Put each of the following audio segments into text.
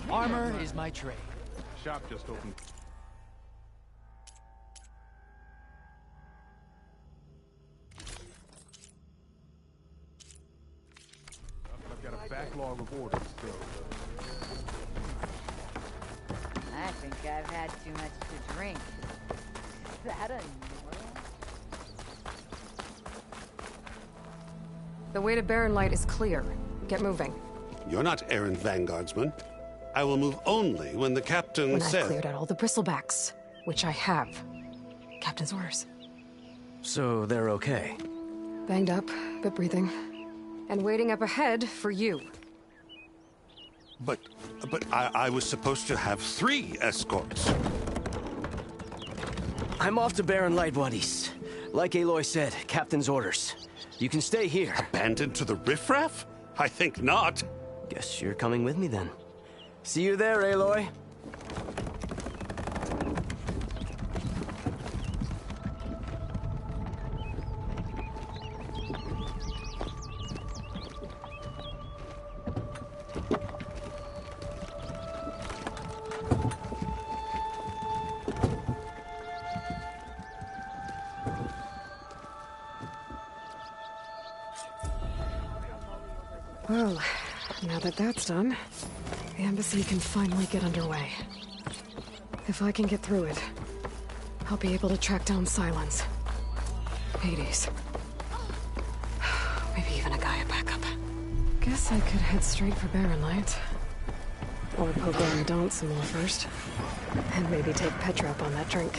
Armor is my trade. Shop just opened. I've got a backlog of orders still. I think I've had too much to drink. Is that a The way to Barren Light is clear. Get moving. You're not errand vanguardsman. I will move only when the captain When says... I've cleared out all the bristlebacks, which I have. Captain's orders. So they're okay? Banged up, but breathing. And waiting up ahead for you. But I was supposed to have 3 escorts. I'm off to Barren Light, buddies. Like Aloy said, Captain's orders. You can stay here. Abandoned to the riffraff? I think not. Guess you're coming with me then. See you there, Aloy. Well, now that that's done, the embassy can finally get underway. If I can get through it, I'll be able to track down Sylens. Hades. Maybe even a Gaia backup. Guess I could head straight for Barren Light. Or poke around Daunt some more first. And maybe take Petra up on that drink.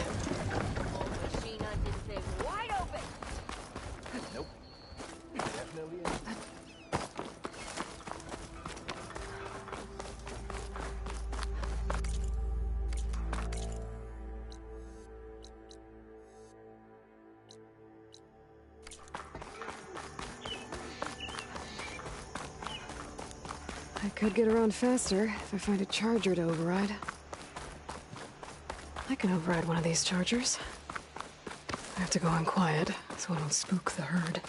I could get around faster if I find a charger to override. I can override one of these chargers. I have to go in quiet, so I don't spook the herd.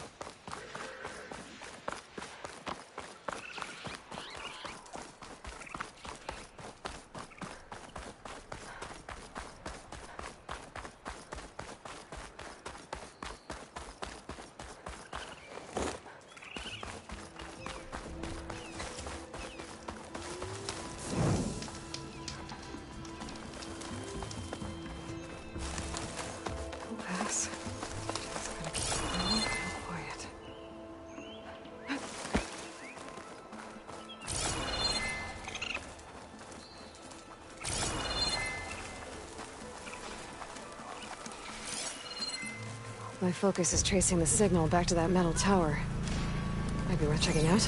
Pass. Just gotta keep calm and quiet. My focus is tracing the signal back to that metal tower. Might be worth checking out.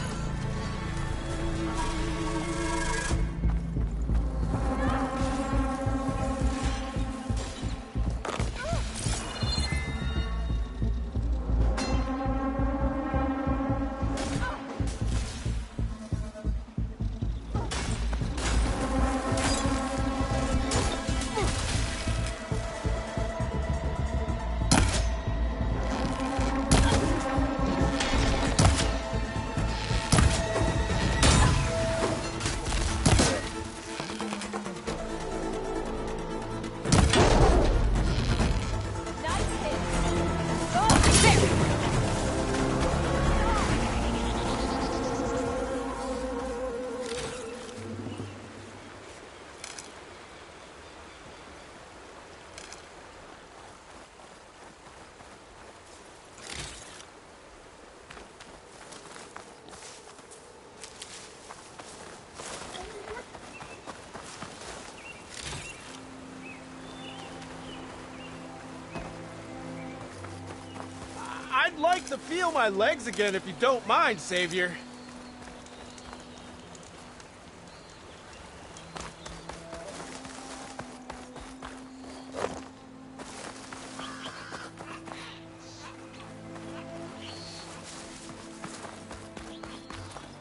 I'd like to feel my legs again if you don't mind, Savior.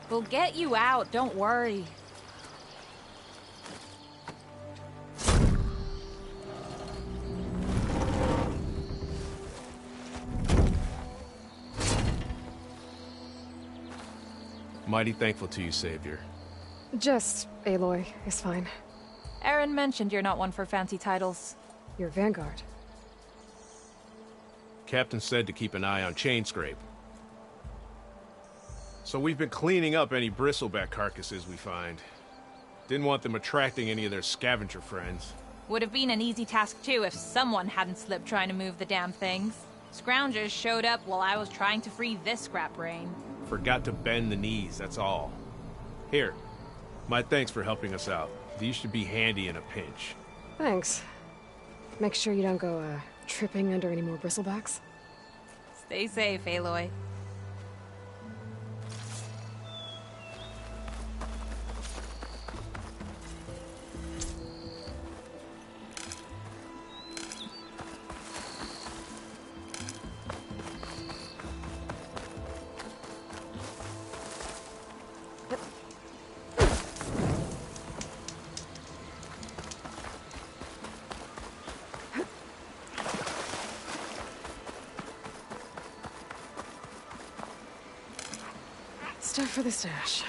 We'll get you out, don't worry. Mighty thankful to you, Savior. Just Aloy is fine. Aaron mentioned you're not one for fancy titles. You're Vanguard. Captain said to keep an eye on Chainscrape. So we've been cleaning up any bristleback carcasses we find. Didn't want them attracting any of their scavenger friends. Would have been an easy task too if someone hadn't slipped trying to move the damn things. Scroungers showed up while I was trying to free this scrap brain. Forgot to bend the knees, that's all. Here, my thanks for helping us out. These should be handy in a pinch. Thanks. Make sure you don't go, tripping under any more bristlebacks. Stay safe, Aloy. Stuff for the stash.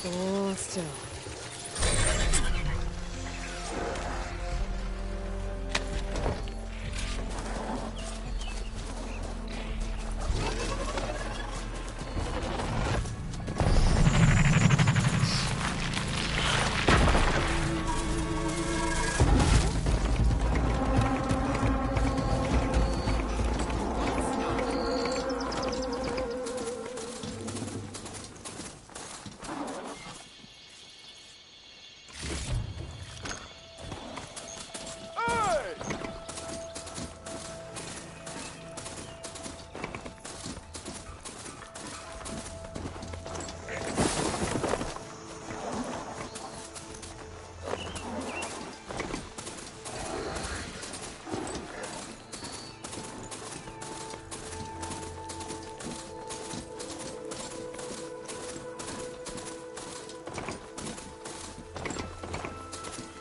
Hold still.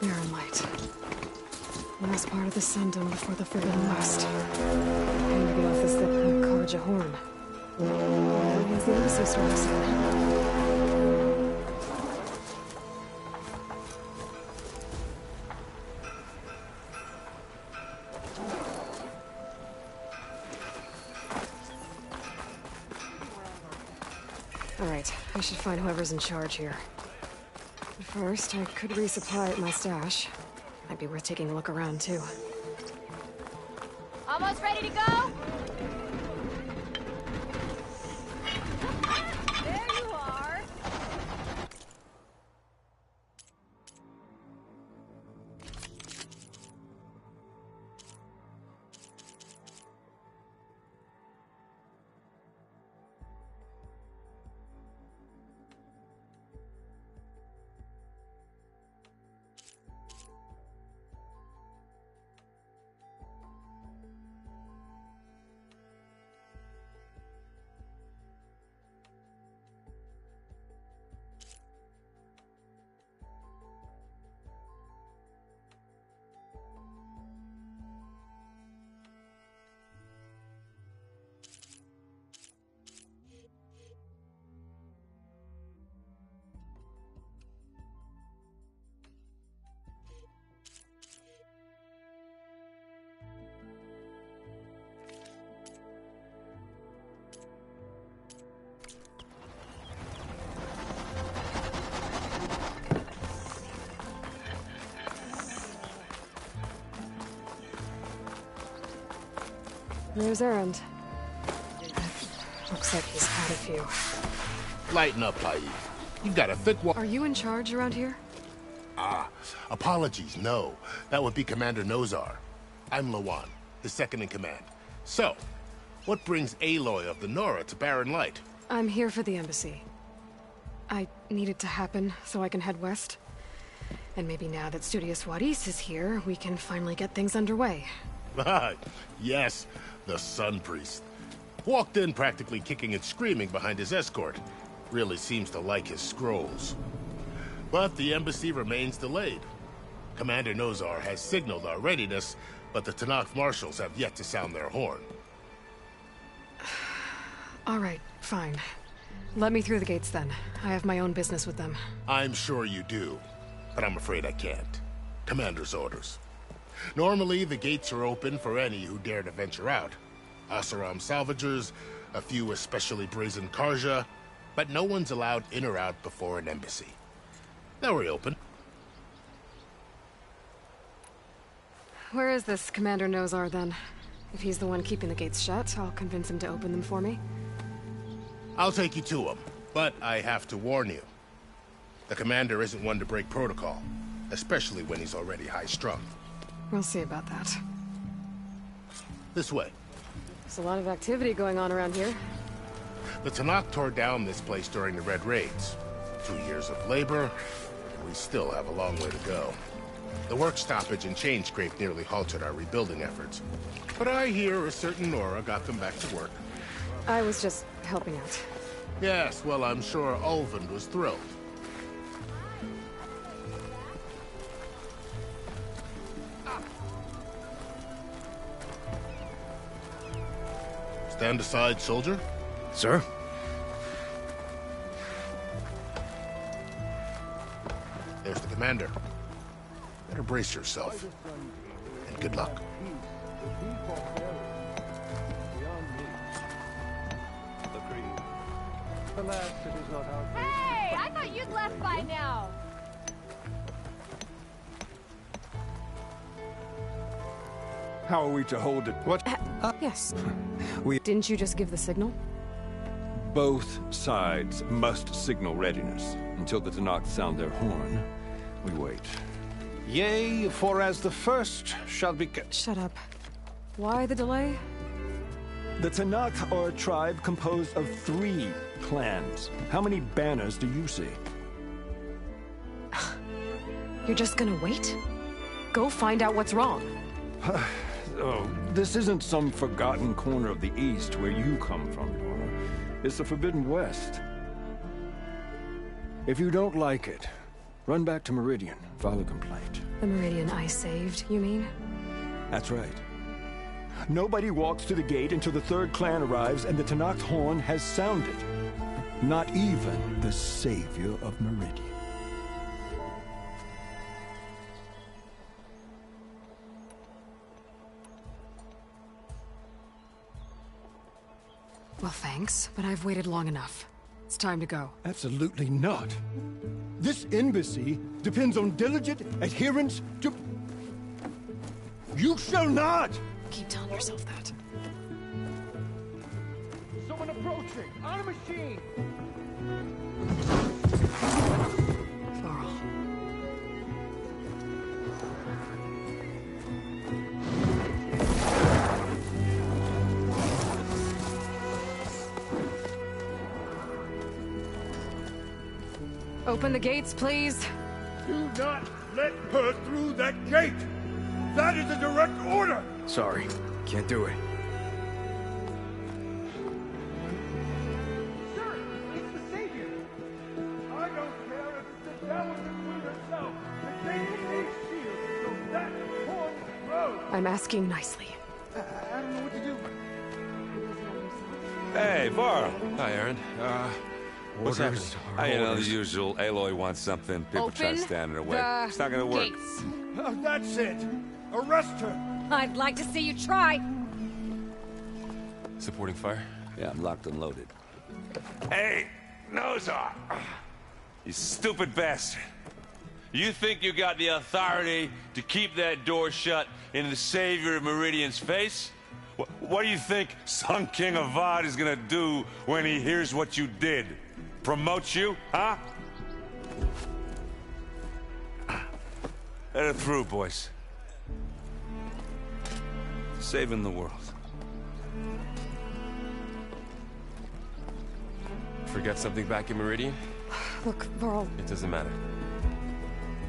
Mirror light. Last part of the Sundom before the Forbidden West. Maybe off the zip from Karja Horn. Or he's the Lucy story said. Alright, I should find whoever's in charge here. But first, I could resupply at my stash. Might be worth taking a look around, too. Almost ready to go? There you are. There's Erend. Looks like he's had a few. Lighten up, Haid. You've got a thick wall. Are you in charge around here? Apologies, no. That would be Commander Nozar. I'm Lawan, his second-in-command. So, what brings Aloy of the Nora to Barren Light? I'm here for the embassy. I need it to happen so I can head west. And maybe now that Studious Wadis is here, we can finally get things underway. Yes, the Sun Priest. Walked in practically kicking and screaming behind his escort. Really seems to like his scrolls. But the embassy remains delayed. Commander Nozar has signaled our readiness, but the Tenakth marshals have yet to sound their horn. All right, fine. Let me through the gates then. I have my own business with them. I'm sure you do, but I'm afraid I can't. Commander's orders. Normally, the gates are open for any who dare to venture out. Oseram salvagers, a few especially brazen Karja, but no one's allowed in or out before an embassy. Now we're open. Where is this Commander Nozar then? If he's the one keeping the gates shut, I'll convince him to open them for me. I'll take you to him, but I have to warn you. The commander isn't one to break protocol, especially when he's already high-strung. We'll see about that. This way. There's a lot of activity going on around here. The Tenakth tore down this place during the Red Raids. 2 years of labor, and we still have a long way to go. The work stoppage and chain scrape nearly halted our rebuilding efforts. But I hear a certain Nora got them back to work. I was just helping out. Yes, well, I'm sure Ulvund was thrilled. Stand aside, soldier. Sir? There's the commander. Better brace yourself. And good luck. Hey, I thought you'd left by now. How are we to hold it? What? Yes. Didn't you just give the signal? Both sides must signal readiness. Until the Tenakth sound their horn, we wait. Yea, for as the first shall be... Shut up. Why the delay? The Tenakth are a tribe composed of 3 clans. How many banners do you see? You're just gonna wait? Go find out what's wrong. Oh, this isn't some forgotten corner of the East where you come from, Nora. It's the Forbidden West. If you don't like it, run back to Meridian, file a complaint. The Meridian I saved, you mean? That's right. Nobody walks to the gate until the 3rd clan arrives and the Tenakth horn has sounded. Not even the savior of Meridian. Well, thanks, but I've waited long enough. It's time to go. Absolutely not. This embassy depends on diligent adherence to... You shall not! Keep telling yourself that. Someone approaching! On a machine! Varl. Open the gates, please. Do not let her through that gate! That is a direct order! Sorry, can't do it. Sir, it's the Savior! I don't care if it's the devil the Queen herself! The gate is a shield, so that horn grows! I'm asking nicely. I don't know what to do. Hey, Varl. Hi, Aaron. What's happening? You know, the usual. Aloy wants something. People try to stand in her way. It's not gonna work. Gates. That's it! Arrest her! I'd like to see you try. Supporting fire? Yeah, I'm locked and loaded. Hey, Nozar! You stupid bastard. You think you got the authority to keep that door shut in the savior of Meridian's face? What do you think Sun King Avad is gonna do when he hears what you did? Promote you, huh? Let it through, boys. Saving the world. Forget something back in Meridian? Look, Varl. It doesn't matter.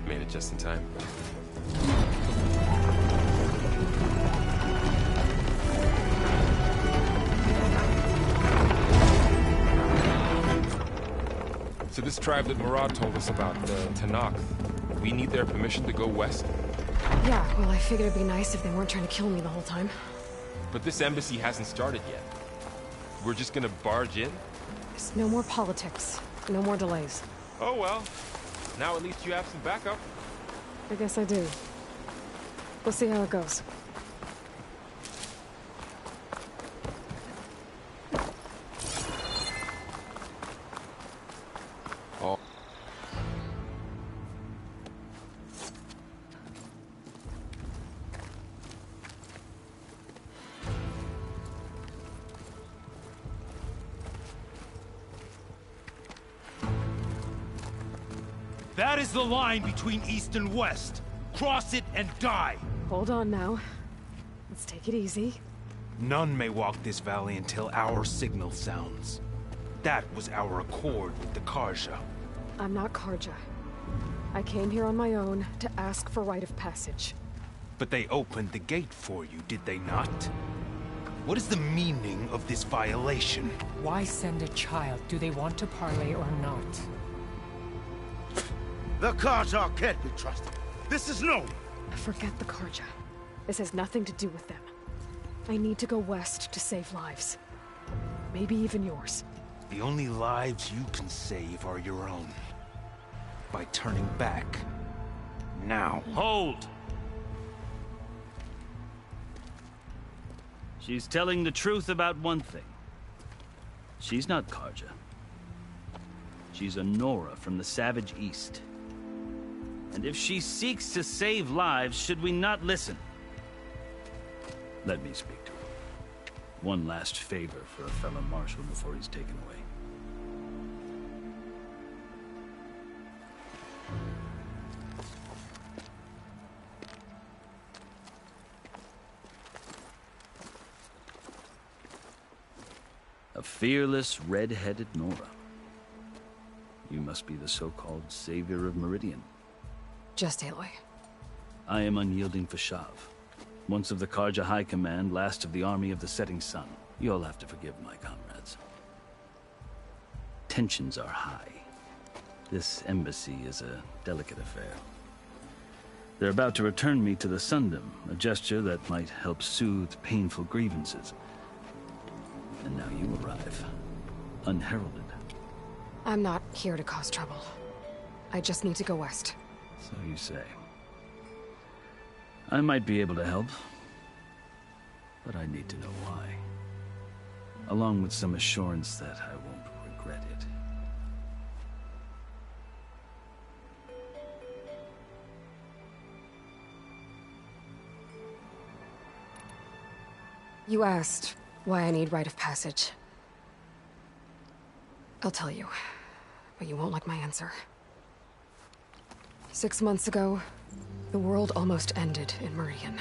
Made it just in time. So this tribe that Murad told us about, the Tenakth, we need their permission to go west? Yeah, well, I figured it'd be nice if they weren't trying to kill me the whole time. But this embassy hasn't started yet. We're just gonna barge in? There's no more politics. No more delays. Oh well. Now at least you have some backup. I guess I do. We'll see how it goes. Oh. That is the line between East and West. Cross it and die. Hold on now. Let's take it easy. None may walk this valley until our signal sounds. That was our accord with the Karja. I'm not Karja. I came here on my own to ask for rite of passage. But they opened the gate for you, did they not? What is the meaning of this violation? Why send a child? Do they want to parley or not? The Karja can't be trusted. This is known. Forget the Karja. This has nothing to do with them. I need to go west to save lives. Maybe even yours. The only lives you can save are your own. By turning back. Now. Hold! She's telling the truth about one thing. She's not Karja. She's a Nora from the Savage East. And if she seeks to save lives, should we not listen? Let me speak to her. One last favor for a fellow marshal before he's taken away. A fearless, red-headed Nora. You must be the so-called savior of Meridian. Just Aloy. I am unyielding Fashav. Once of the Karja High Command, last of the army of the setting sun. You'll have to forgive my comrades. Tensions are high. This embassy is a delicate affair. They're about to return me to the Sundom, a gesture that might help soothe painful grievances. And now you arrive, unheralded. I'm not here to cause trouble. I just need to go west. So you say. I might be able to help, but I need to know why. Along with some assurance that I won't regret it. You asked why I need rite of passage. I'll tell you, but you won't like my answer. 6 months ago, the world almost ended in Meridian.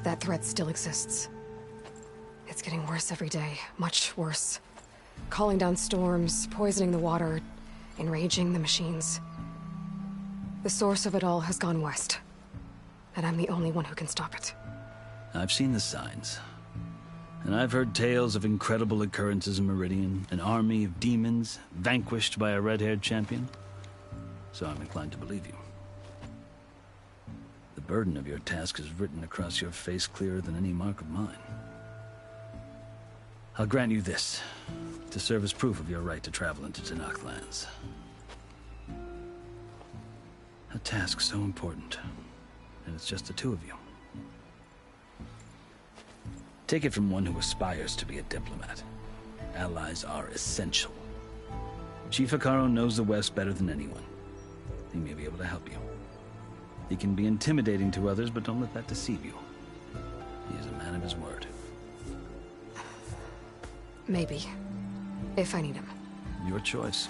That threat still exists. It's getting worse every day, much worse. Calling down storms, poisoning the water, enraging the machines. The source of it all has gone west, and I'm the only one who can stop it. I've seen the signs. And I've heard tales of incredible occurrences in Meridian, an army of demons vanquished by a red-haired champion. So I'm inclined to believe you. The burden of your task is written across your face clearer than any mark of mine. I'll grant you this, to serve as proof of your right to travel into Tenakth lands. A task so important, and it's just the two of you. Take it from one who aspires to be a diplomat. Allies are essential. Chief Hekarro knows the West better than anyone. He may be able to help you. He can be intimidating to others, but don't let that deceive you. He is a man of his word. Maybe. If I need him. Your choice.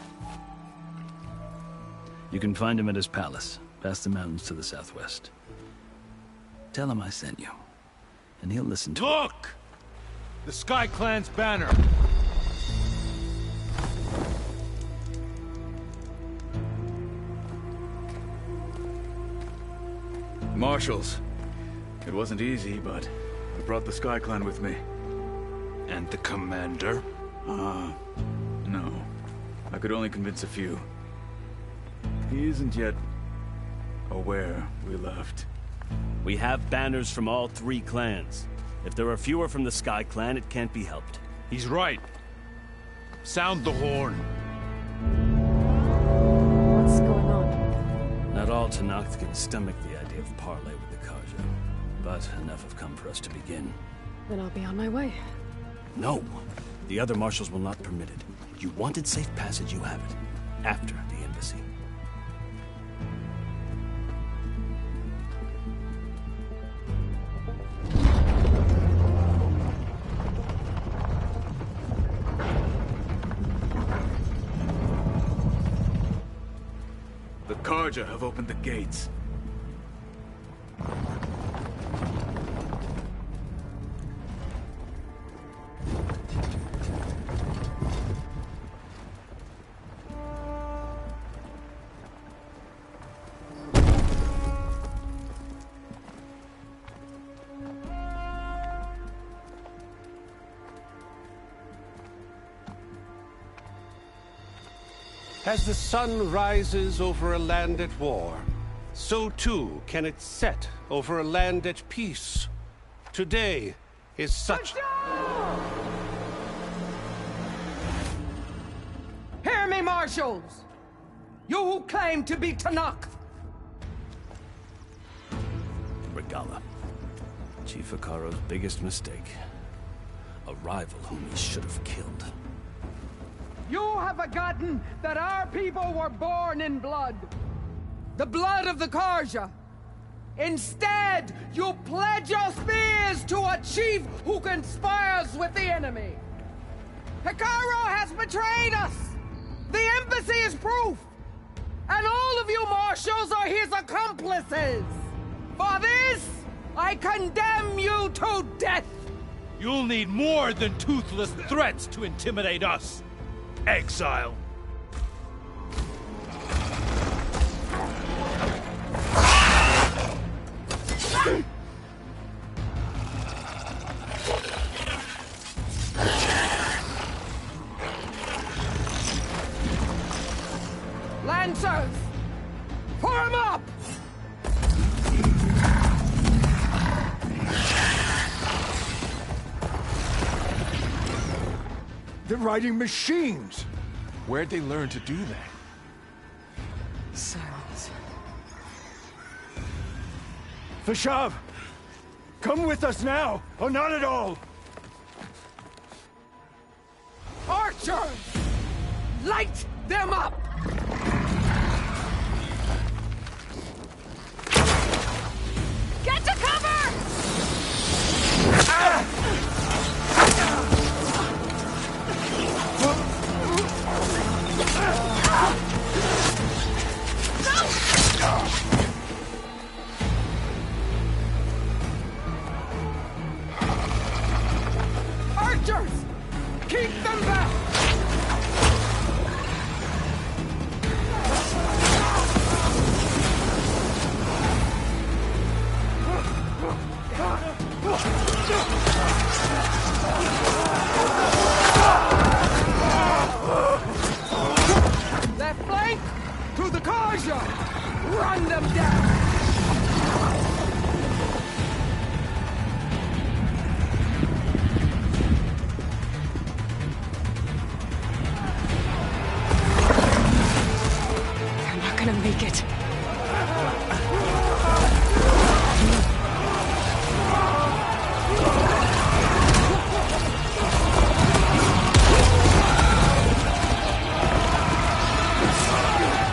You can find him at his palace, past the mountains to the southwest. Tell him I sent you, and he'll listen to it. Look! The Sky Clan's banner! Marshals. It wasn't easy, but I brought the Sky Clan with me. And the commander? No. I could only convince a few. He isn't yet aware we left. We have banners from all 3 clans. If there are fewer from the Sky Clan, it can't be helped. He's right. Sound the horn. What's going on? Not all Tenakth can stomach the idea of parley with the Carja, but enough have come for us to begin. Then I'll be on my way. No! The other marshals will not permit it. You wanted safe passage, you have it. After the embassy. The Carja have opened the gates. As the sun rises over a land at war, so too can it set over a land at peace. Today is such... Hear me, marshals! You who claim to be Tenakth! Regalla. Chief Hekarro's biggest mistake. A rival whom he should have killed. You have forgotten that our people were born in blood. The blood of the Carja. Instead, you pledge your spears to a chief who conspires with the enemy. Hekarro has betrayed us. The embassy is proof. And all of you marshals are his accomplices. For this, I condemn you to death. You'll need more than toothless threats to intimidate us. Exile. Lancers! Form up! They're riding machines! Where'd they learn to do that? Silence. Fashav! Come with us now, or not at all! Archers! Light them up! Get to cover! Archers! Keep them back! Left flank! To the Carja! Run them down! They're not gonna make it.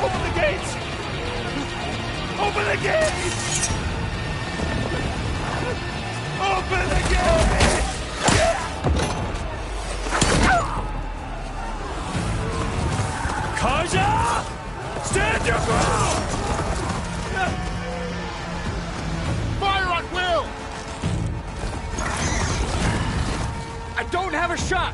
Open the gates! Open the to have a shot!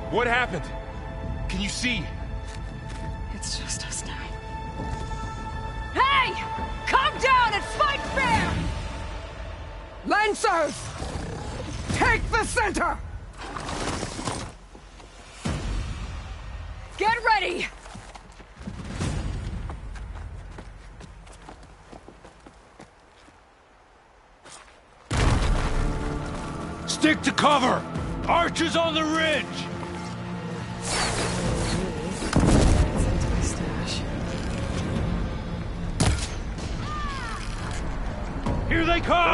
What happened? Can you see? It's just us now. Hey! Calm down and fight fair! Lancers! Take the center! Get ready! Stick to cover! Archers on the ridge! Here they come!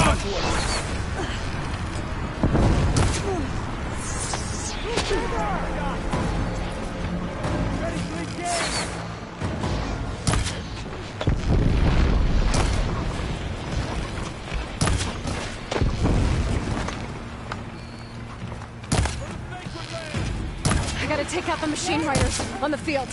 Ready to engage! I gotta take out the machine riders on the field.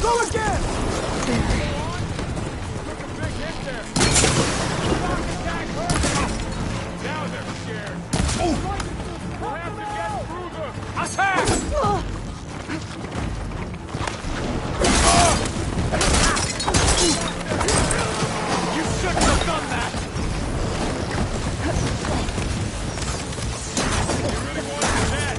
Go again! Now they're scared. We'll have to get through them. Attack! You shouldn't have done that! You really wanted that?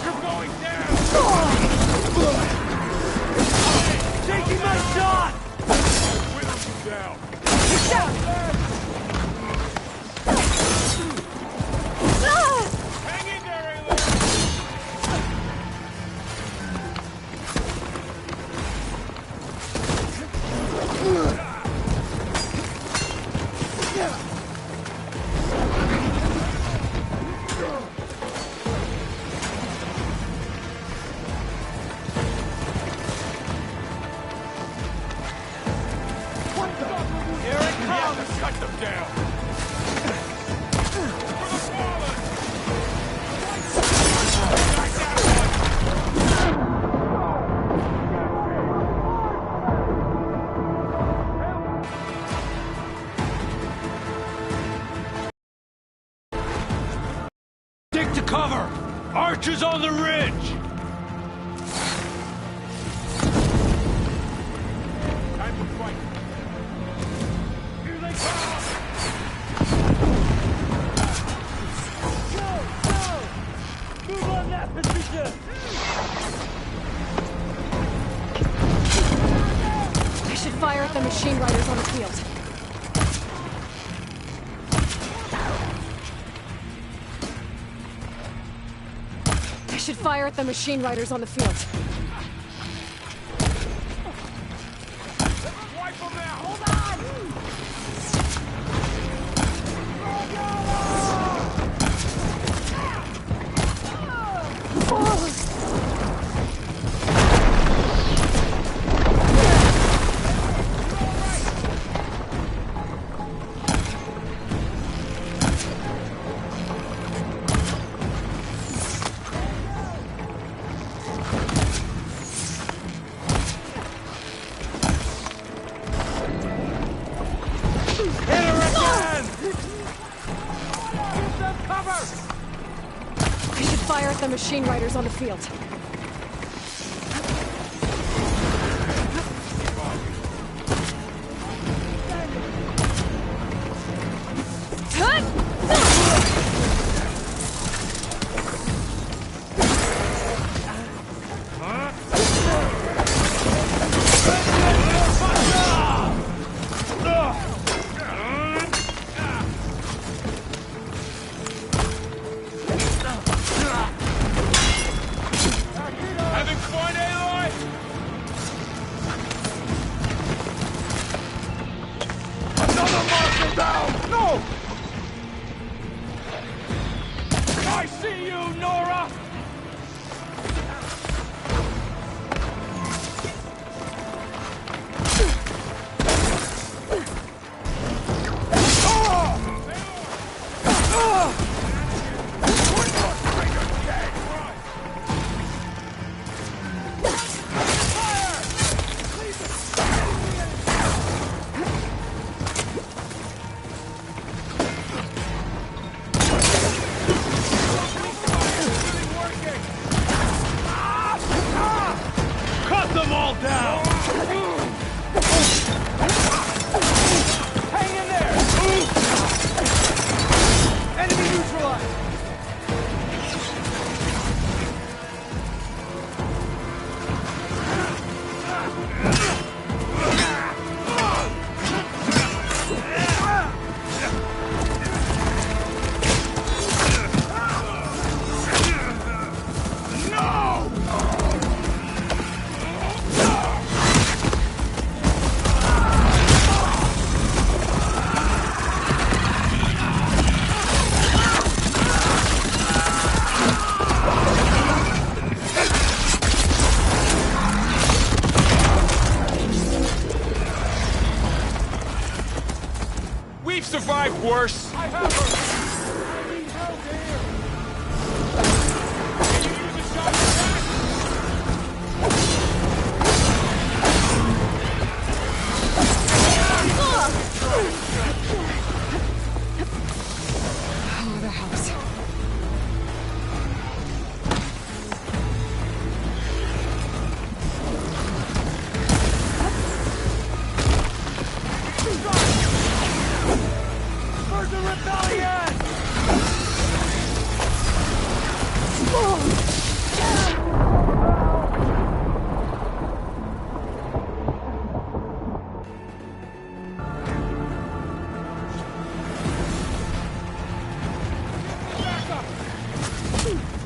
You're going down! Taking my shot! Whittle you down. Hang in there, Aloy! Here it comes! Cut them down. For the fallen! Stick to cover! Archers on the ridge! Time to fight. Here they come! Move on that position! I should fire at the machine riders on the field. I should fire at the machine riders on the field. Wipe them out! Hold on! I should fire at the machine riders on the field. Survived worse. I have her! I need help here! Can you use a shot attack? Oh, the house.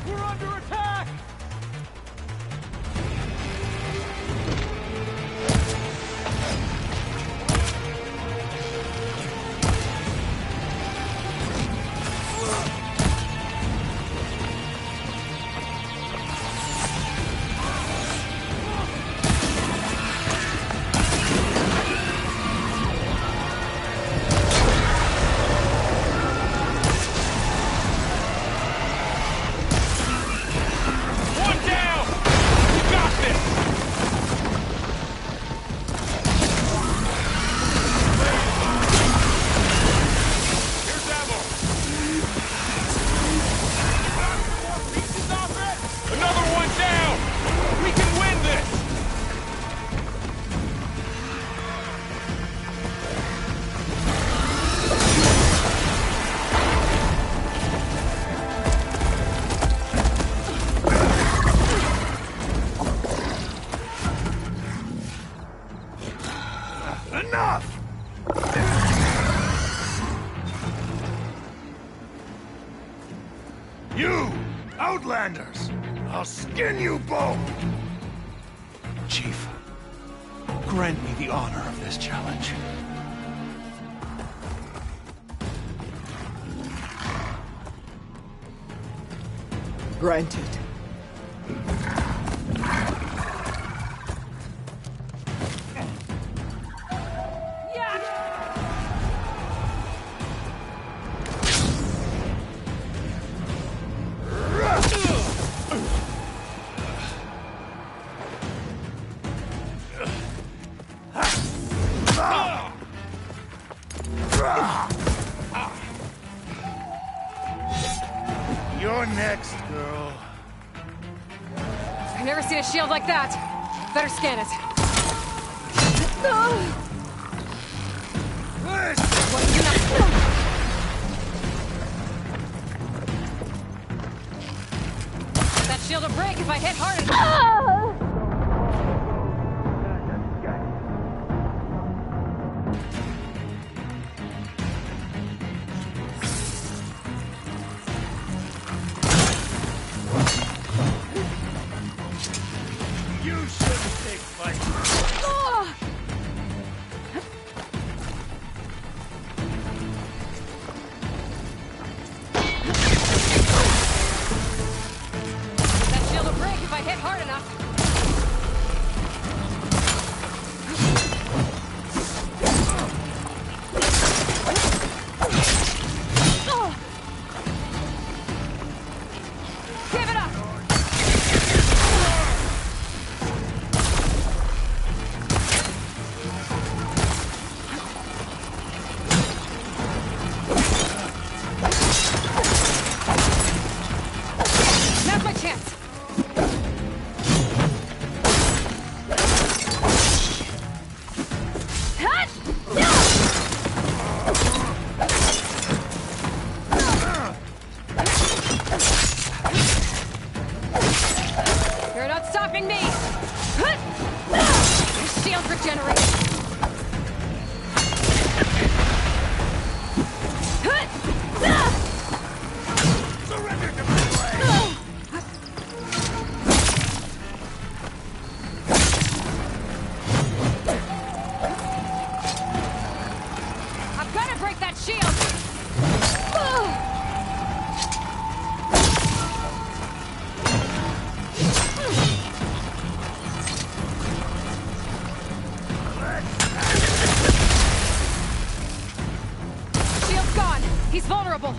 We're under attack! Enough! You, Outlanders! I'll skin you both! Chief, grant me the honor of this challenge. Granted. You're next, girl. I've never seen a shield like that. Better scan it. That shield will break if I hit hard enough. You shouldn't take fights. That shield will break if I hit hard enough. Give it up! Now's my chance. You're not stopping me! Your shield regenerates! Surrender to my way! I've got to break that shield! Shield's gone! He's vulnerable!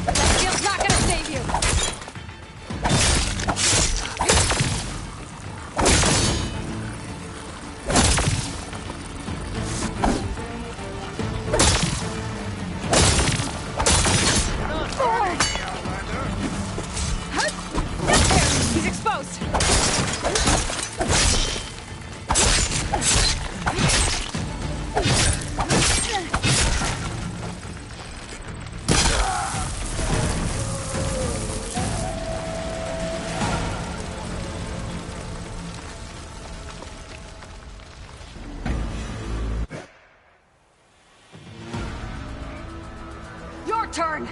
That shield's not gonna save you! He's exposed! Your turn!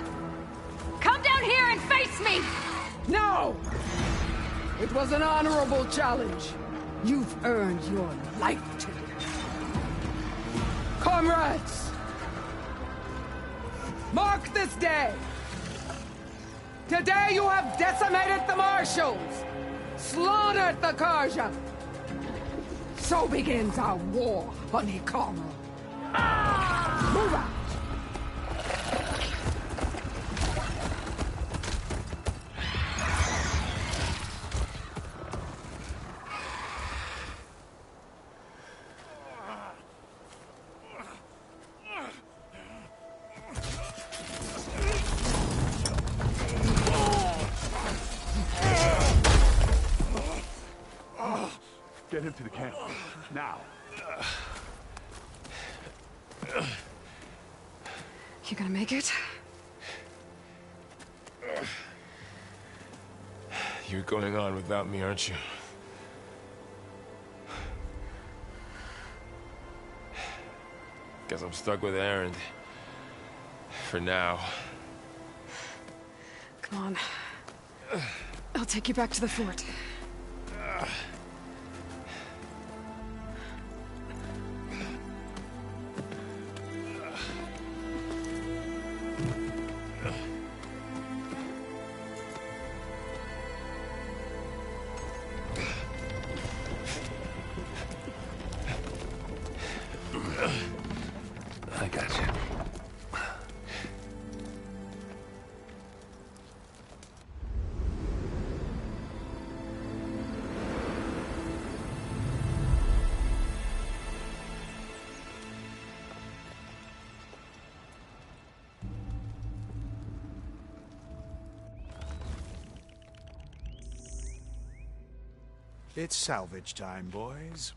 Come down here and face me! No! It was an honorable challenge. You've earned your life today. Comrades! Mark this day! Today you have decimated the Marshals! Slaughtered the Karja! So begins our war on Hikaru. Move out! Get him to the camp. Now. You gonna make it? You're going on without me, aren't you? Guess I'm stuck with Erend. For now. Come on. I'll take you back to the fort. I got you. It's salvage time, boys.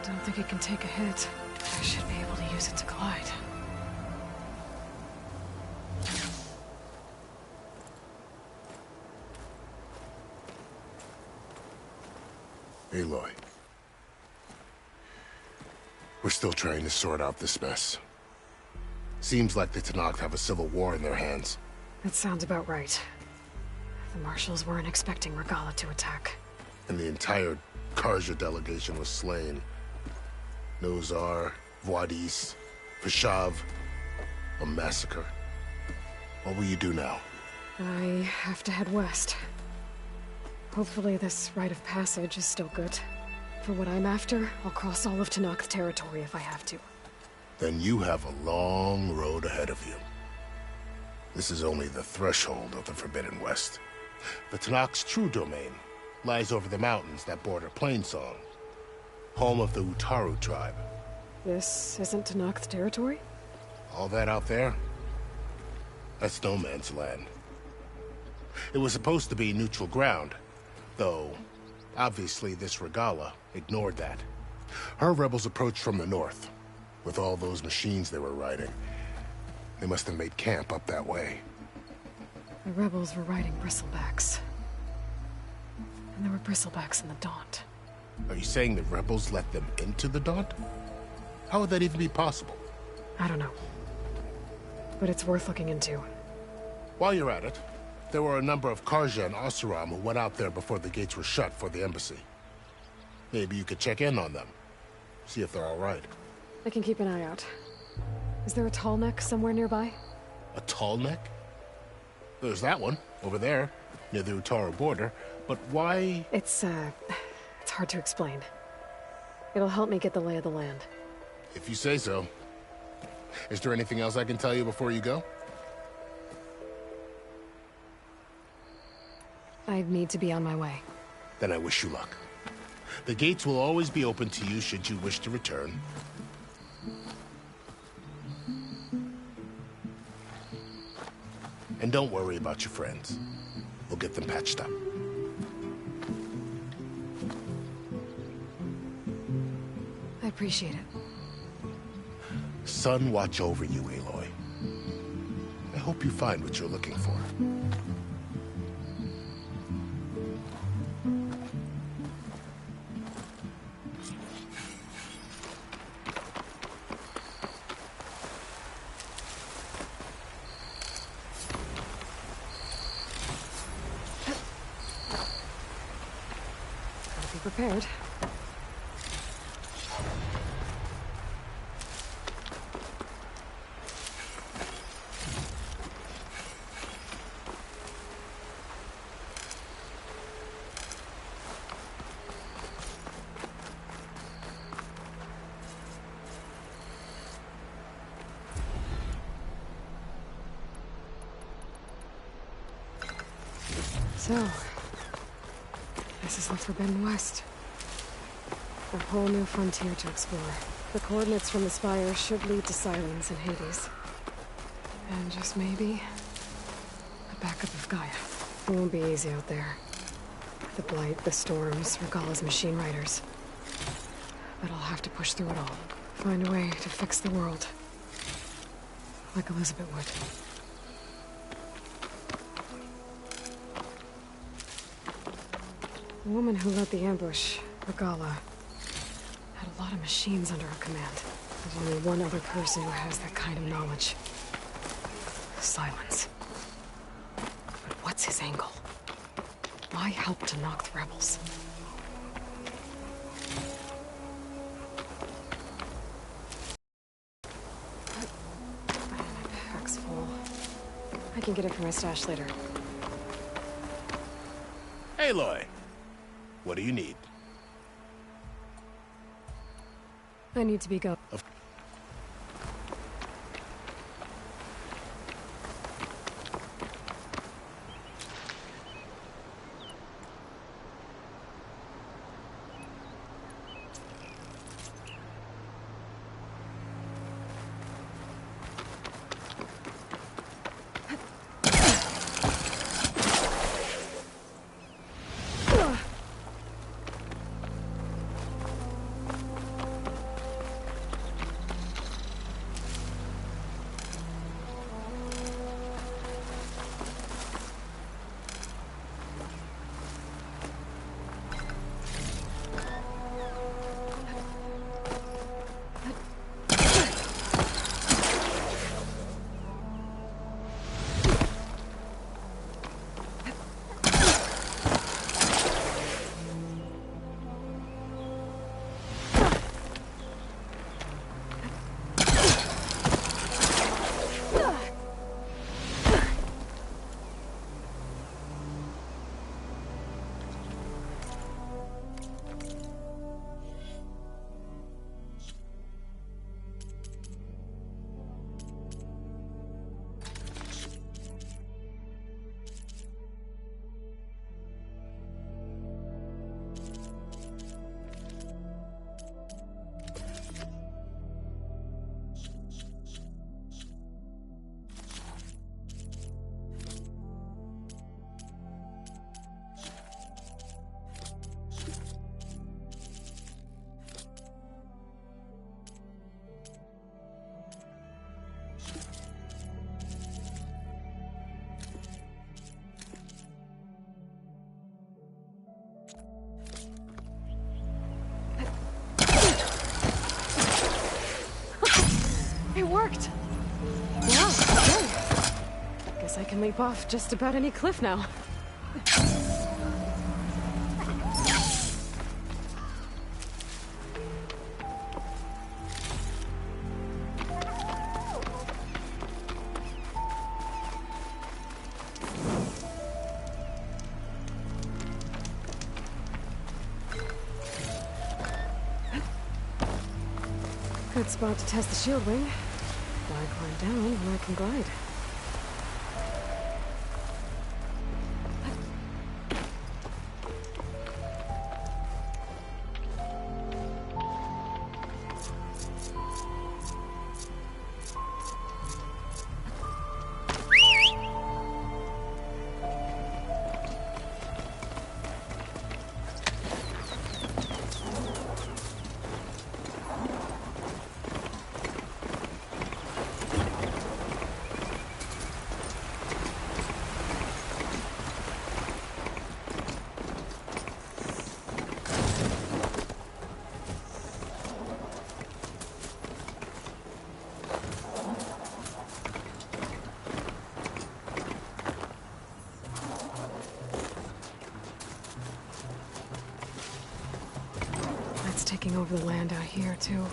Don't think it can take a hit. I should be able to use it to glide. Aloy. We're still trying to sort out this mess. Seems like the Tenakth have a civil war in their hands. That sounds about right. The Marshals weren't expecting Regalla to attack. And the entire Carja delegation was slain. Nozar, Wadis, Vashav, a massacre. What will you do now? I have to head west. Hopefully this rite of passage is still good. For what I'm after, I'll cross all of Tenakth territory if I have to. Then you have a long road ahead of you. This is only the threshold of the Forbidden West. The Tenakth's true domain lies over the mountains that border Plainsong, home of the Utaru tribe. This isn't Tenakth territory? All that out there? That's no man's land. It was supposed to be neutral ground, though obviously this Regalla ignored that. Her rebels approached from the north, with all those machines they were riding. They must have made camp up that way. The rebels were riding bristlebacks. And there were bristlebacks in the Daunt. Are you saying the rebels let them into the Daunt? How would that even be possible? I don't know. But it's worth looking into. While you're at it, there were a number of Carja and Oseram who went out there before the gates were shut for the embassy. Maybe you could check in on them. See if they're all right. I can keep an eye out. Is there a tall neck somewhere nearby? A tall neck? There's that one, over there, near the Utaru border. But why? It's hard to explain. It'll help me get the lay of the land. If you say so. Is there anything else I can tell you before you go? I need to be on my way. Then I wish you luck. The gates will always be open to you should you wish to return. And don't worry about your friends. We'll get them patched up. I appreciate it. Sun watch over you, Aloy. I hope you find what you're looking for. Gotta be prepared. So, this is the Forbidden West. A whole new frontier to explore. The coordinates from the spire should lead to Silence and Hades. And just maybe, a backup of Gaia. It won't be easy out there. The Blight, the Storms, Regalla's machine riders. But I'll have to push through it all. Find a way to fix the world. Like Elizabeth would. The woman who led the ambush, Regalla, had a lot of machines under her command. There's only one other person who has that kind of knowledge. Silence. But what's his angle? Why help to knock the rebels? My pack's full. I can get it from my stash later. Aloy! What do you need? I need to be go. It worked! Wow, okay. Guess I can leap off just about any cliff now. Good spot to test the shield wing. Why climb down when I can glide? Taking over the land out here, too.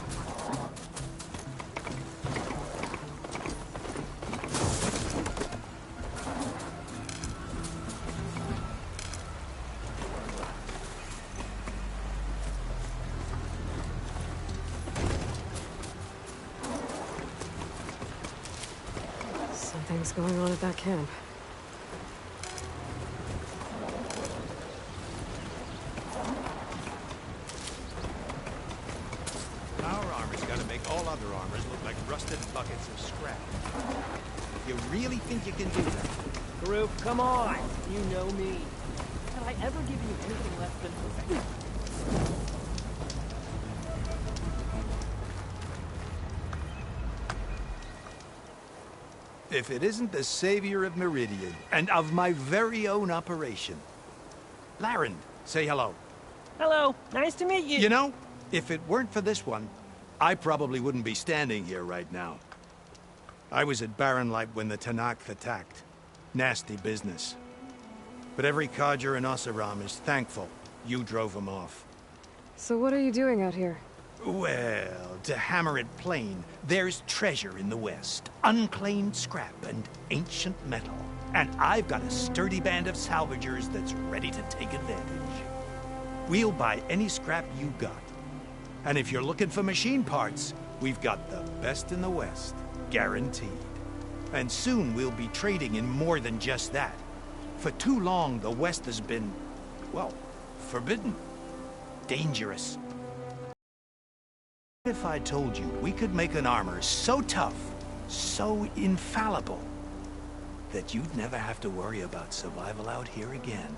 Something's going on at that camp. Buckets of scrap. You really think you can do that? Karuk, come on! You know me. Have I ever given you anything less than perfection? If it isn't the savior of Meridian, and of my very own operation. Laren, say hello. Hello, nice to meet you. You know, if it weren't for this one, I probably wouldn't be standing here right now. I was at Barren Light when the Tenakth attacked. Nasty business. But every Carja in Oseram is thankful you drove them off. So what are you doing out here? Well, to hammer it plain, there's treasure in the west. Unclaimed scrap and ancient metal. And I've got a sturdy band of salvagers that's ready to take advantage. We'll buy any scrap you got. And if you're looking for machine parts, we've got the best in the west. Guaranteed. And soon we'll be trading in more than just that. For too long, the West has been, well, forbidden. Dangerous. What if I told you we could make an armor so tough, so infallible, that you'd never have to worry about survival out here again?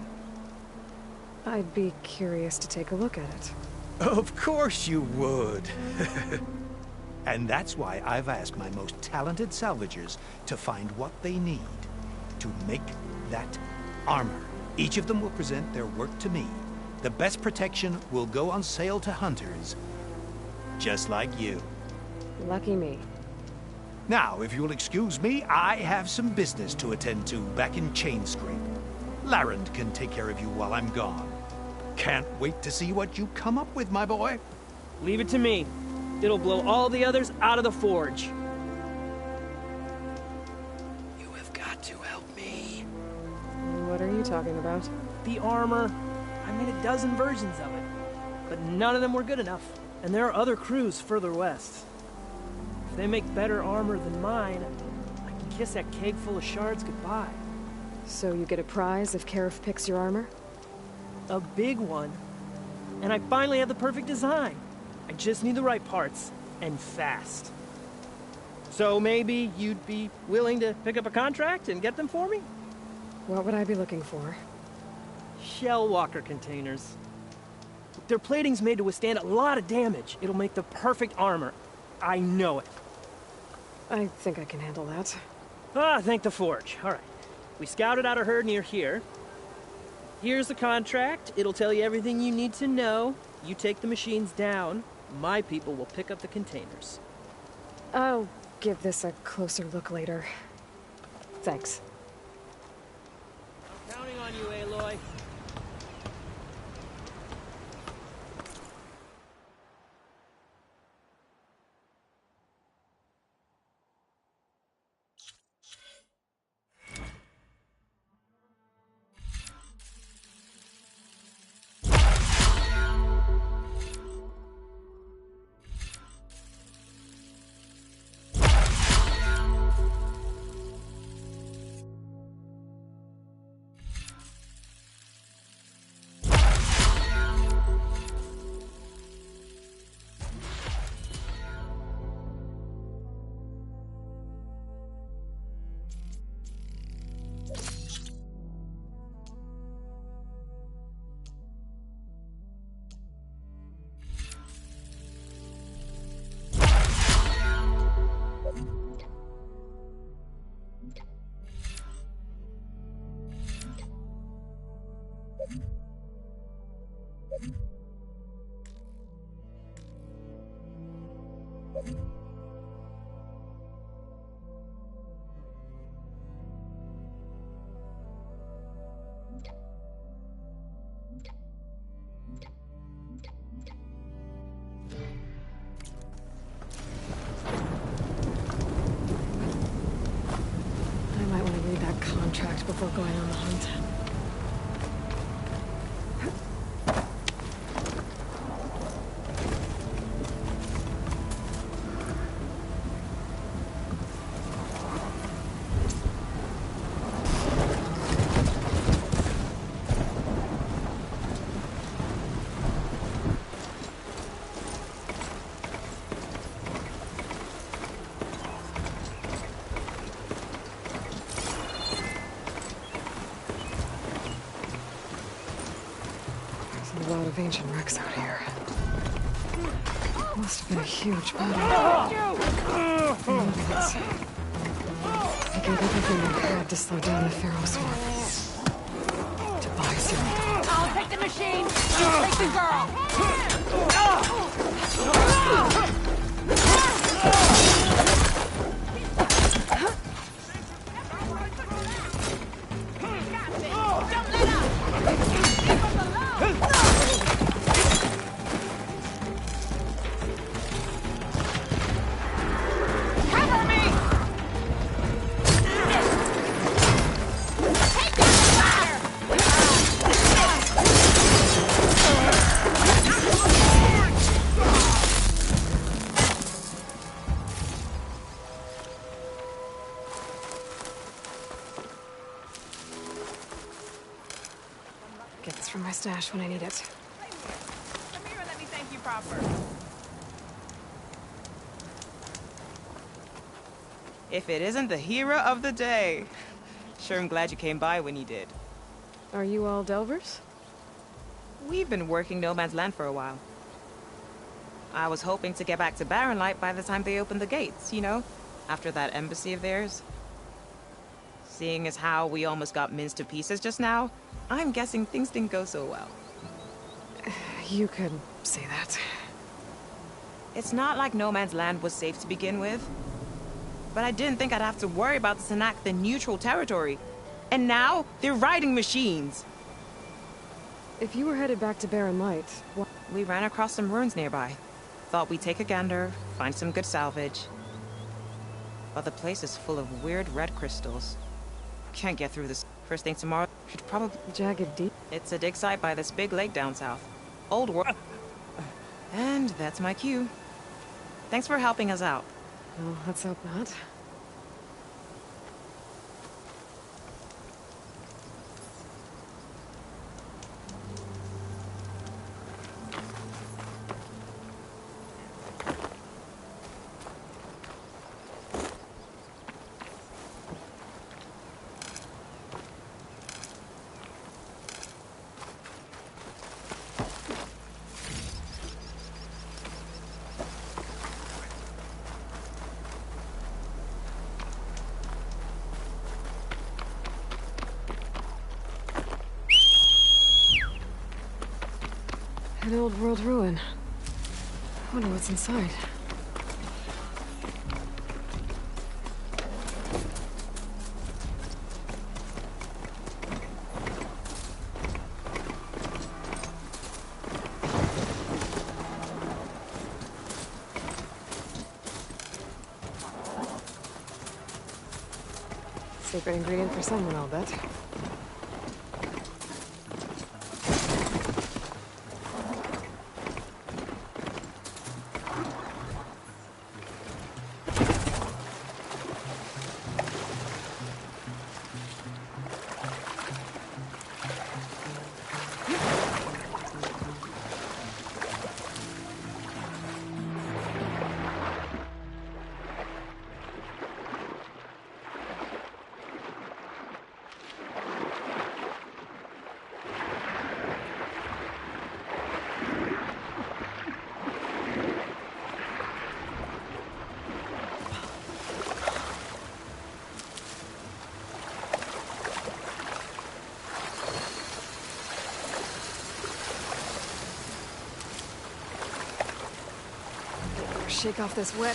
I'd be curious to take a look at it. Of course you would. And that's why I've asked my most talented salvagers to find what they need to make that armor. Each of them will present their work to me. The best protection will go on sale to hunters, just like you. Lucky me. Now, if you'll excuse me, I have some business to attend to back in Chainscrape. Laren can take care of you while I'm gone. Can't wait to see what you come up with, my boy. Leave it to me. It'll blow all the others out of the forge. You have got to help me. What are you talking about? The armor. I made a dozen versions of it, but none of them were good enough. And there are other crews further west. If they make better armor than mine, I can kiss that keg full of shards goodbye. So you get a prize if Karif picks your armor? A big one. And I finally have the perfect design. I just need the right parts, and fast. So maybe you'd be willing to pick up a contract and get them for me? What would I be looking for? Shell walker containers. Their plating's made to withstand a lot of damage. It'll make the perfect armor. I know it. I think I can handle that. Ah, thank the forge. All right. We scouted out a herd near here. Here's the contract. It'll tell you everything you need to know. You take the machines down. My people will pick up the containers. Oh, give this a closer look later. Thanks. I'm counting on you, Aloy. Contract before going on the hunt. A lot of ancient wrecks out here. Must have been a huge battle. Idiots. They gave everything they had to slow down the Pharaoh swarm. To buy Zero Dawn. I'll take the machine! You take the girl! Get this from my stash when I need it. Come here and let me thank you proper. If it isn't the hero of the day. Sure, I'm glad you came by when you did. Are you all Delvers? We've been working No Man's Land for a while. I was hoping to get back to Barren Light by the time they opened the gates, you know? After that embassy of theirs. Seeing as how we almost got minced to pieces just now, I'm guessing things didn't go so well. You could say that. It's not like No Man's Land was safe to begin with. But I didn't think I'd have to worry about the Tenakth in neutral territory. And now, they're riding machines. If you were headed back to Barren Light, what? We ran across some ruins nearby. Thought we'd take a gander, find some good salvage. But the place is full of weird red crystals. Can't get through this. First thing tomorrow, should probably... Jagged Deep? It's a dig site by this big lake down south. Old world. And that's my cue. Thanks for helping us out. Well, let's hope not. An old world ruin. I wonder what's inside. Secret ingredient for someone, I'll bet. Shake off this wet.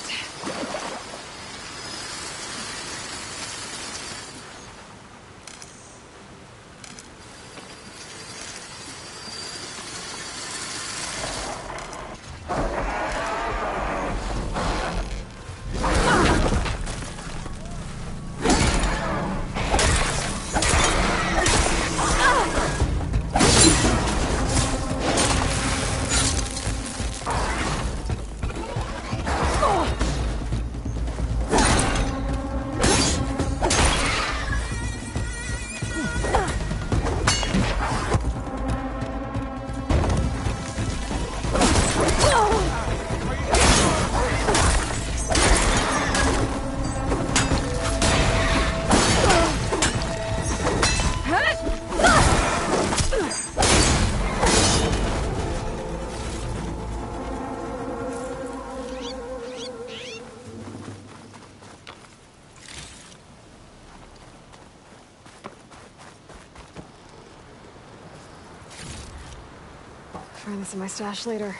Find this in my stash later.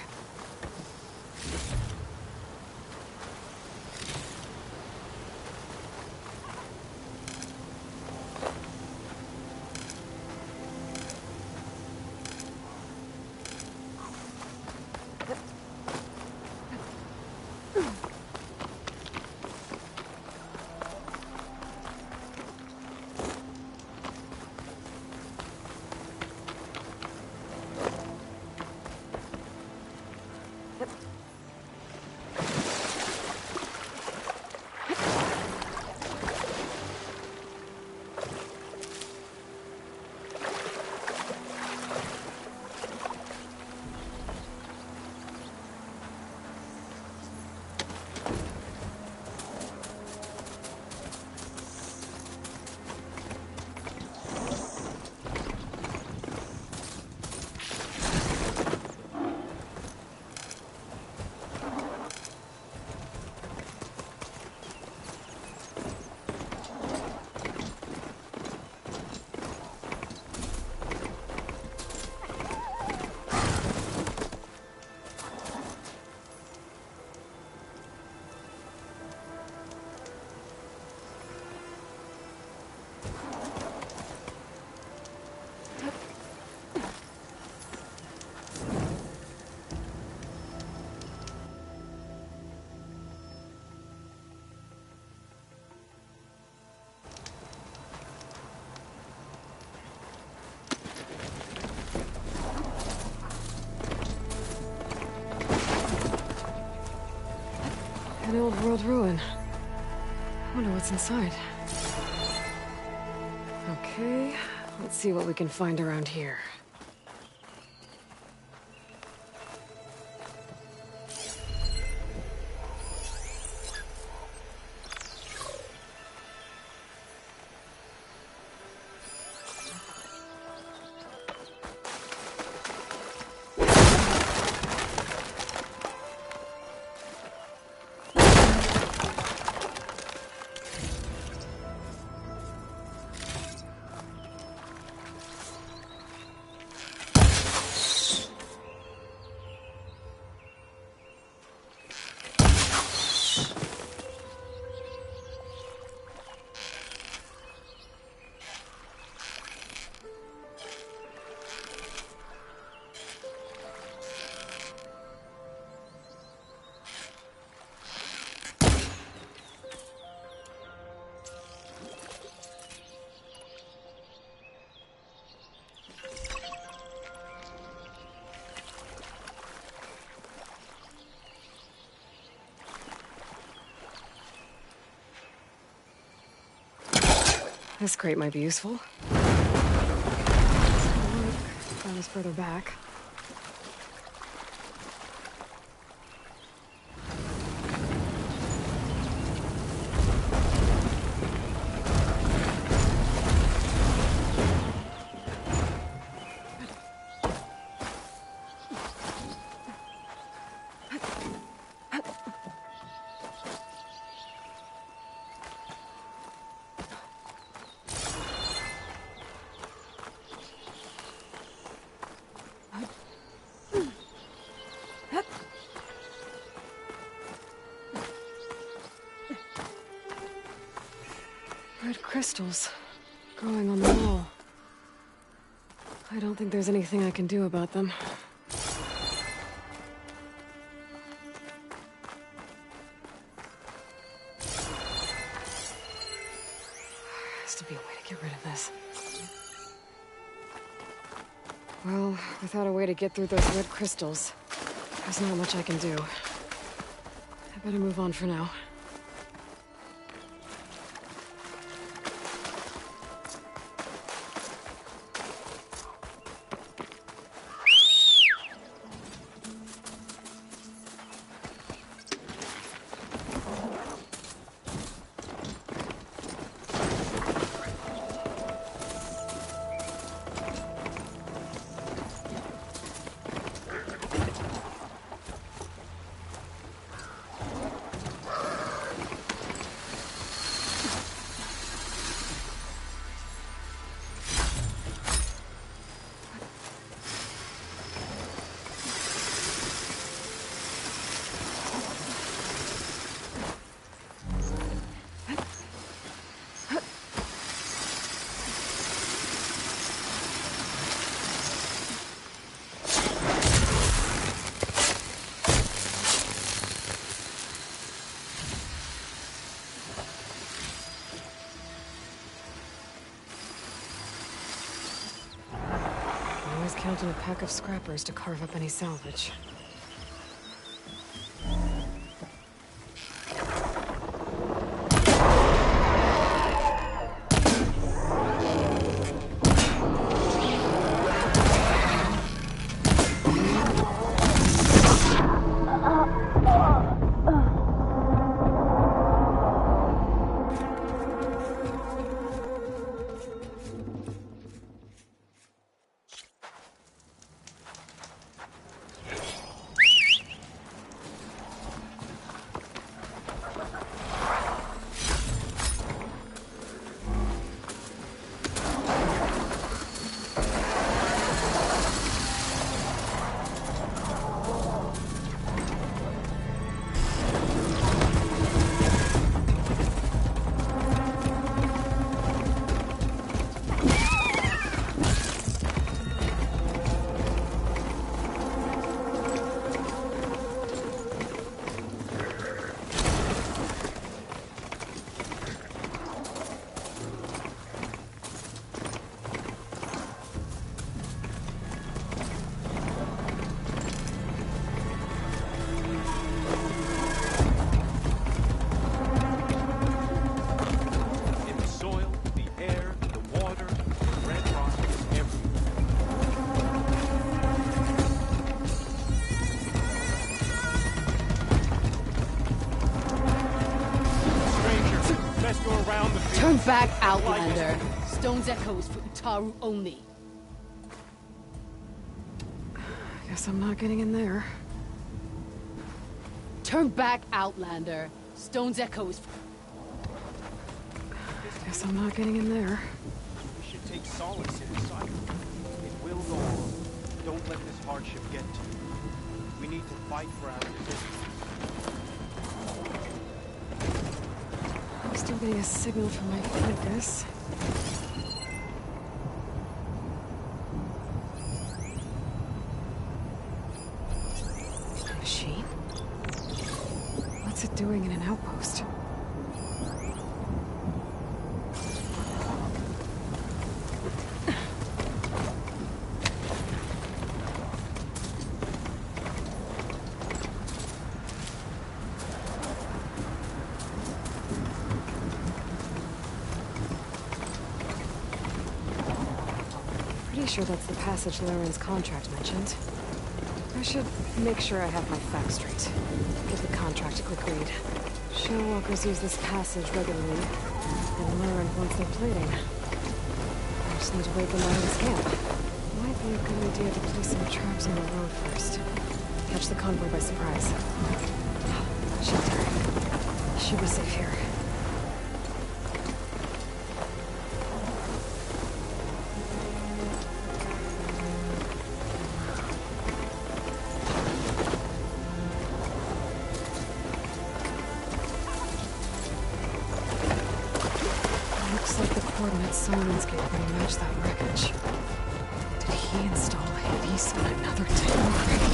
An old world ruin. I wonder what's inside. Okay, let's see what we can find around here. This crate might be useful. Look, if I was further back. Red crystals growing on the wall. I don't think there's anything I can do about them. Has to be a way to get rid of this. Well, without a way to get through those red crystals, there's not much I can do. I better move on for now. Counting a pack of scrappers to carve up any salvage. Turn back, Outlander. Stone's echoes for Utaru only. Guess I'm not getting in there. Turn back, Outlander. Stone's echoes. Guess I'm not getting in there. We should take solace in the sight. It will go on. Don't let this hardship get to you. We need to fight for our position. I'm still getting a signal from my focus. A machine? What's it doing in an outpost? Pretty sure that's the passage Laren's contract mentioned. I should make sure I have my facts straight. Give the contract a quick read. Showwalkers use this passage regularly, and Laren wants their plating. I just need to wait them out of his camp. Might be a good idea to place some traps on the road first. Catch the convoy by surprise. Shelter. Should be safe here. Looks like the coordinates Simon's gave me match that wreckage. Did he install Hades on another Titan already?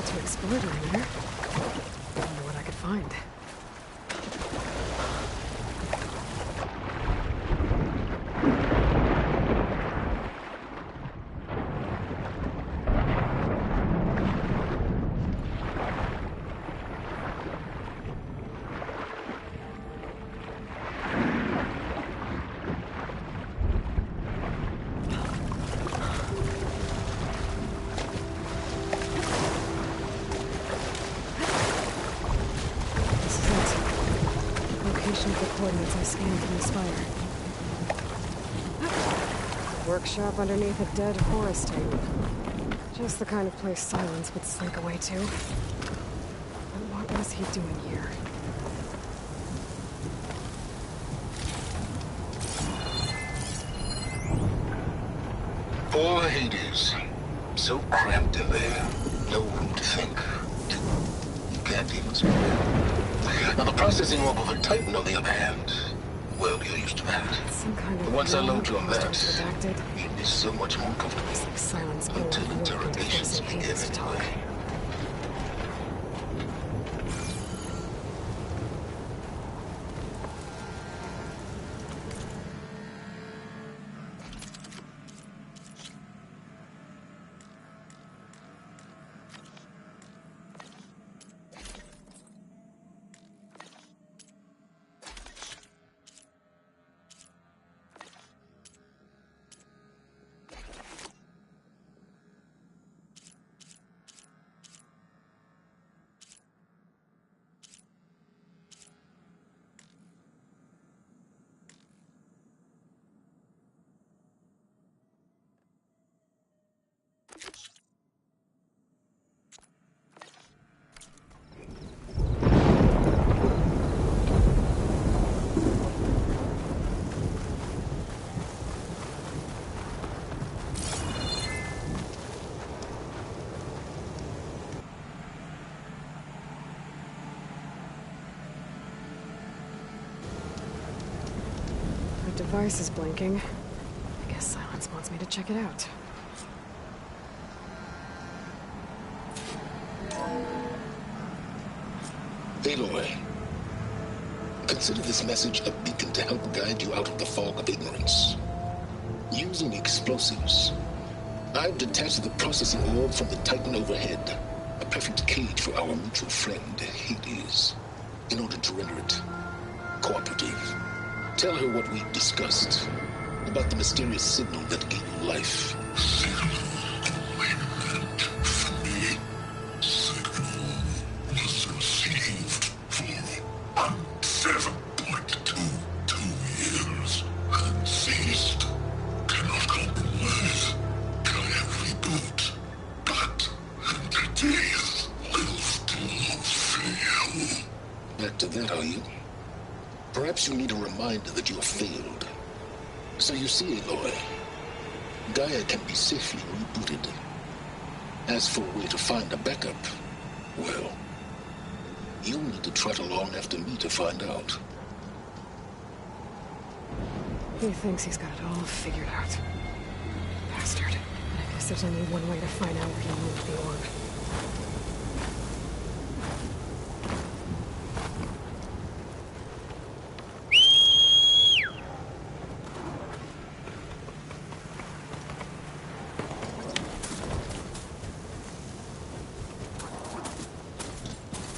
To explore down there. I wonder what I could find. Of the coordinates I scanned from the spire. Workshop underneath a dead forest tape. Just the kind of place Silence would slink away to. But what was he doing here? Poor Hades. So cramped in there. No room to think. You can't even speak. Now, the processing orb of a Titan, on the other hand, well, you're used to that. Some kind of Once I load you on that, redacted. you'll be so much more comfortable. It's like Silence until interrogations begin anyway. The device is blinking. I guess Silence wants me to check it out. Aloy, consider this message a beacon to help guide you out of the fog of ignorance. Using explosives, I've detached the processing orb from the Titan overhead, a perfect cage for our mutual friend, Hades, in order to render it cooperative. Tell her what we've discussed about the mysterious signal that gave you life. Back to that, are you? Perhaps you need a reminder that you have failed. So you see, Aloy, Gaia can be safely rebooted. As for a way to find a backup, well, you'll need to trot along after me to find out. He thinks he's got it all figured out. bastard. I guess there's only one way to find out where he moved the orb.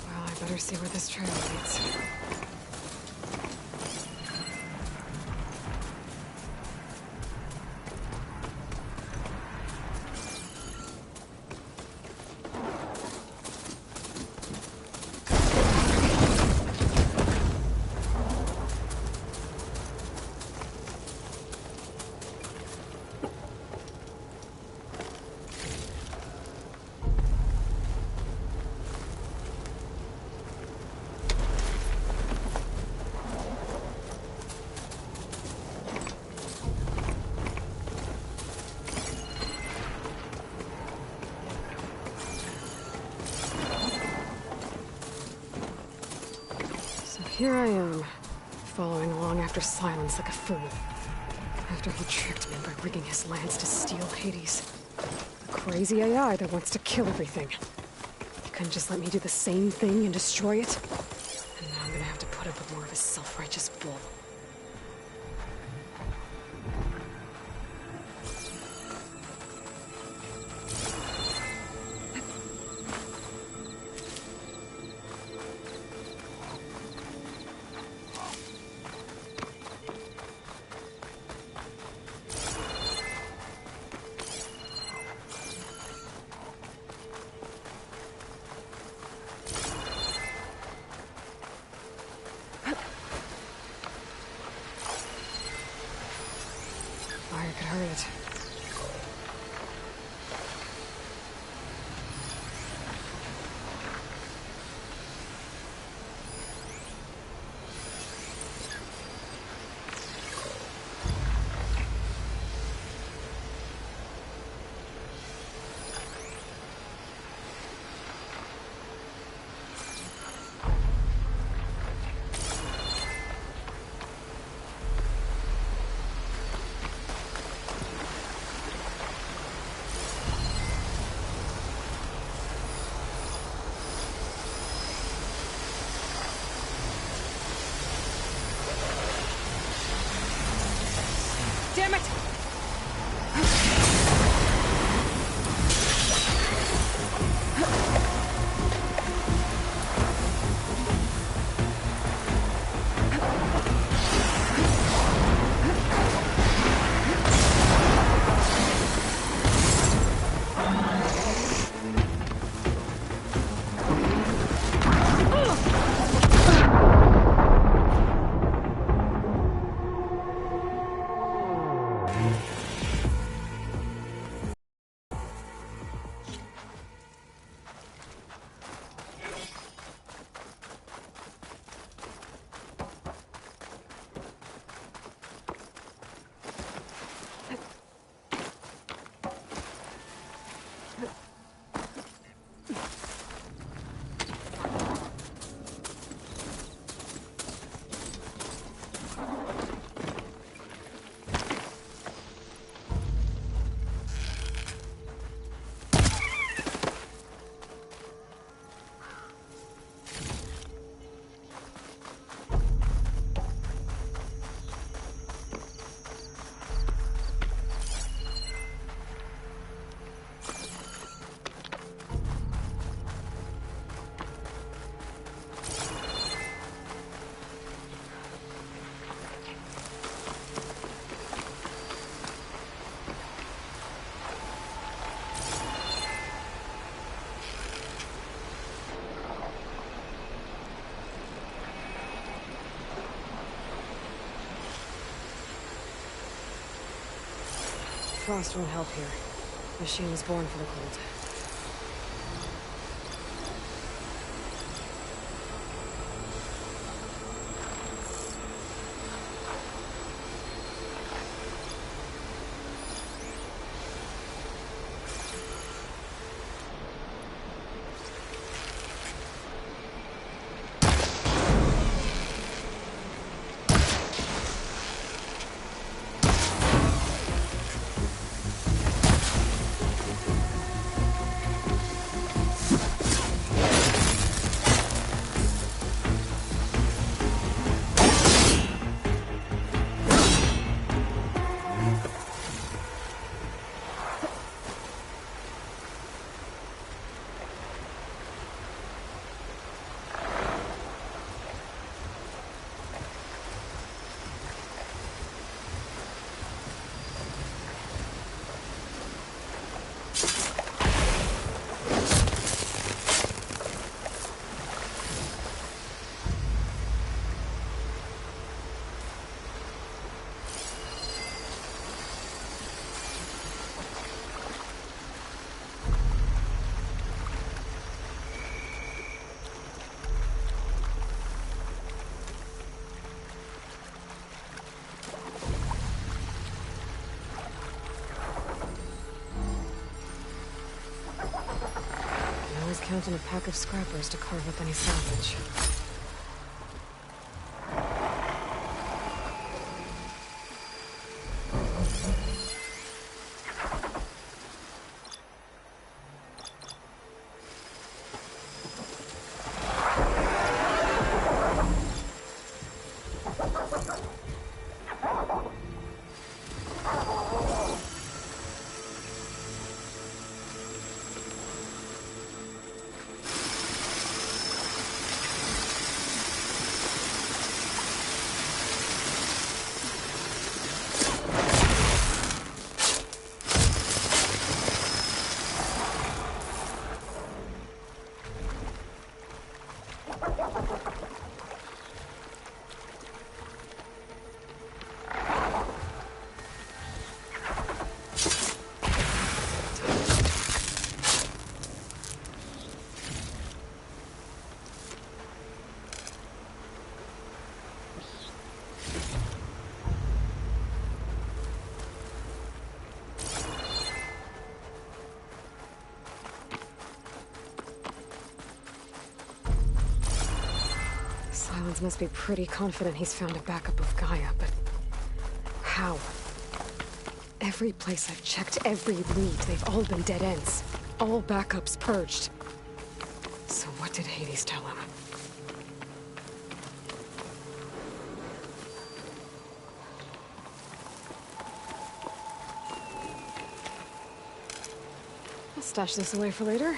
Well, I better see where this trail leads. Here I am, following along after Silence like a fool. After he tricked me by rigging his lance to steal Hades. A crazy AI that wants to kill everything. He couldn't just let me do the same thing and destroy it. And now I'm gonna have to put up with more of his self-righteous bull. Fire could hurt it. Damn it! Frost won't help here. Machine was born for the cold. always count on a pack of scrappers to carve up any salvage. Silence must be pretty confident he's found a backup of Gaia, but how? Every place I've checked, every lead, they've all been dead ends. All backups purged. So what did Hades tell him? I'll stash this away for later.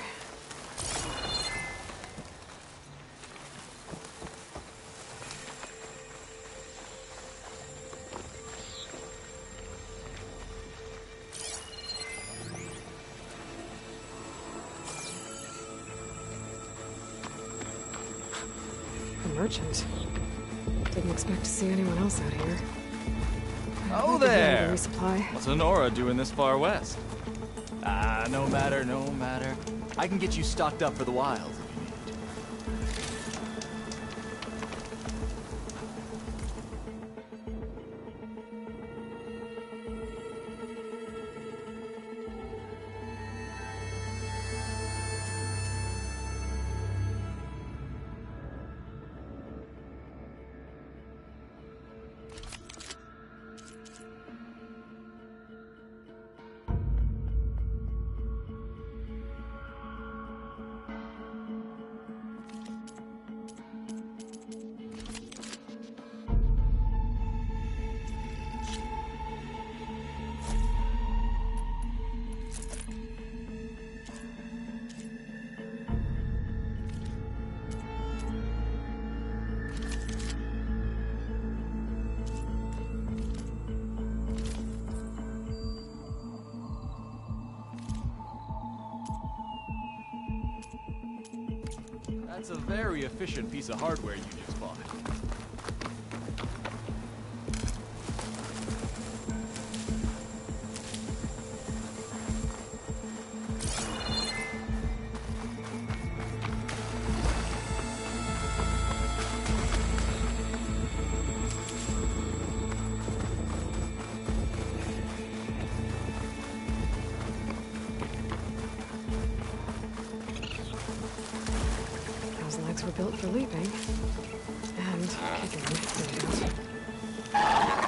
Merchant. Didn't expect to see anyone else out here. Oh Maybe there! a resupply. What's Honora doing this far west? Ah, no matter, no matter. I can get you stocked up for the wild. That's a very efficient piece of hardware you just bought. Those legs were built for leaping. And kicking, no doubt.